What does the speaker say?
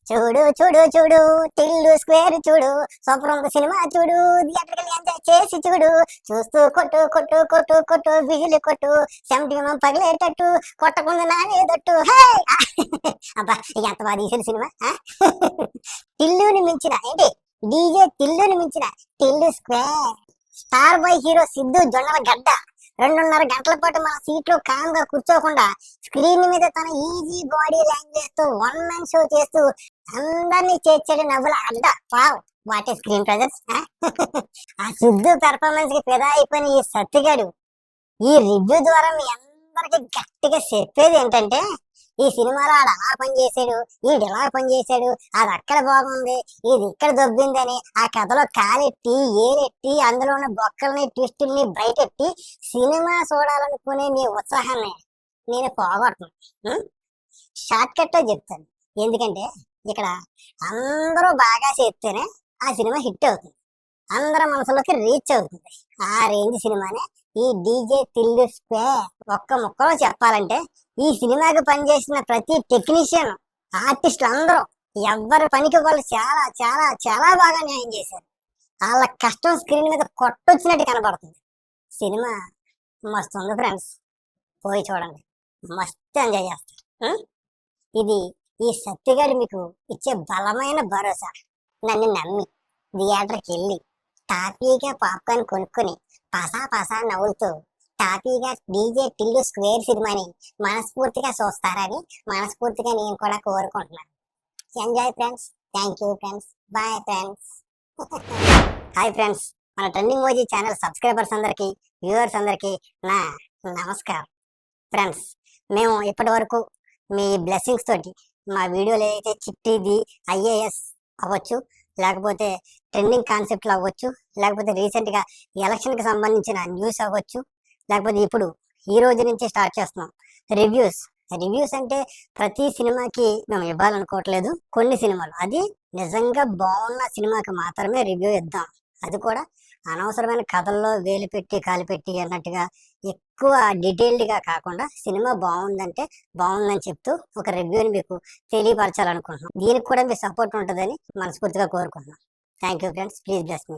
చూడు చూడు చూడు టిల్లు స్క్వేర్ చూడు సూపర్ ఉంది సినిమా చూడు థియేటర్కి ఎంజాయ్ చేసి చూడు చూస్తూ కొట్టు కొట్టు కొట్టు కొట్టు బిజిలి కొట్టు సెంటిమం పగిలేటట్టు కొట్టకుండా నానేదట్టు హే అబ్బా ఎంత బాగా తీసిన సినిమా టిల్లుని మించిన ఏంటి డీజే టిల్లుని మించిన Tillu square star boy hero Siddhu జొన్నల గడ్డ 2.5 గంటల పాటు మన సీట్ లో కామ్ గా కూర్చోకుండా స్క్రీన్ మీద తన ఈజీ బాడీ లాంగ్వేజ్ తో వన్ మ్యాన్ షో చేస్తూ అందరినీ చేర్చాడు నవ్వుల అడ్డ వావ్ వాట్ స్క్రీన్ ప్రెజెన్స్ ఆ సిద్ధు పెర్ఫార్మెన్స్ కి ఫిదా అయిపోయిన ఈ సత్తిగాడు ఈ రివ్యూ ద్వారా మీ అందరికి గట్టిగా చెప్పేది ఏంటంటే ఈ సినిమాలో ఆడు అలా పనిచేసాడు ఈడు ఇలా పనిచేసాడు అది అక్కడ బాగుంది ఇది ఇక్కడ దొబ్బిందని ఆ కథలో కాలెట్టి ఏలెట్టి అందులో ఉన్న బొక్కల్ని ట్విస్టుల్ని బయటెట్టి సినిమా చూడాలనుకునే మీ ఉత్సాహాన్ని నేను పోగొట్టను. షార్ట్ కట్ లో చెప్తాను, ఎందుకంటే ఇక్కడ అందరూ బాగా చేస్తేనే ఆ సినిమా హిట్ అవుతుంది, అందరి మనసులోకి రీచ్ అవుతుంది. ఆ రేంజ్ సినిమానే ఈ డీజే టిల్లు స్క్వేర్. ఒక్క ముక్కలో చెప్పాలంటే ఈ సినిమాకి పనిచేసిన ప్రతి టెక్నీషియన్ ఆర్టిస్టులు అందరూ ఎవరి పనికి వాళ్ళు చాలా చాలా చాలా బాగా న్యాయం చేశారు. వాళ్ళ కష్టం స్క్రీన్ మీద కొట్టొచ్చినట్టు కనబడుతుంది. సినిమా మస్తు ఉంది ఫ్రెండ్స్, పోయి చూడండి, మస్తు ఎంజాయ్ చేస్తారు. ఇది ఈ సత్తిగాడు మీకు ఇచ్చే బలమైన భరోసా. నన్ను నమ్మి థియేటర్కి వెళ్ళి టాపీగా పాప్కార్న్ కొనుక్కొని పసా పసా నవ్వులతో టాపీగా డీజే టిల్లు స్క్వేర్ సినిమాని మనస్ఫూర్తిగా చూస్తారని మనస్ఫూర్తిగా నేను కూడా కోరుకుంటున్నాను. Enjoy friends, thank you friends, bye friends. Hi friends, మన ట్రెండింగ్ మోజీ ఛానల్ సబ్స్క్రైబర్స్ అందరికీ వ్యూవర్స్ అందరికీ నా నమస్కారం. ఫ్రెండ్స్, మేము ఇప్పటి వరకు మీ బ్లెస్సింగ్స్ తోటి మా వీడియోలు ఏదైతే చిట్టిది ఐఏఎస్ అవ్వచ్చు, లేకపోతే ట్రెండింగ్ కాన్సెప్ట్లు అవ్వచ్చు, లేకపోతే రీసెంట్గా ఎలక్షన్కి సంబంధించిన న్యూస్ అవ్వచ్చు, లేకపోతే ఇప్పుడు ఈ రోజు నుంచి స్టార్ట్ చేస్తున్నాం రివ్యూస్ అంటే ప్రతి సినిమాకి మేము ఇవ్వాలనుకోవట్లేదు. కొన్ని సినిమాలు అది నిజంగా బాగున్న సినిమాకి మాత్రమే రివ్యూ ఇద్దాం, అది కూడా అనవసరమైన కథల్లో వేలు పెట్టి కాలు పెట్టి అన్నట్టుగా ఎక్కువ డీటెయిల్డ్గా కాకుండా సినిమా బాగుందంటే బాగుందని చెప్తూ ఒక రివ్యూని మీకు తెలియపరచాలనుకుంటున్నాం. దీనికి కూడా మీ సపోర్ట్ ఉంటుందని మనస్ఫూర్తిగా కోరుకుంటున్నాం. Thank you friends, please bless me.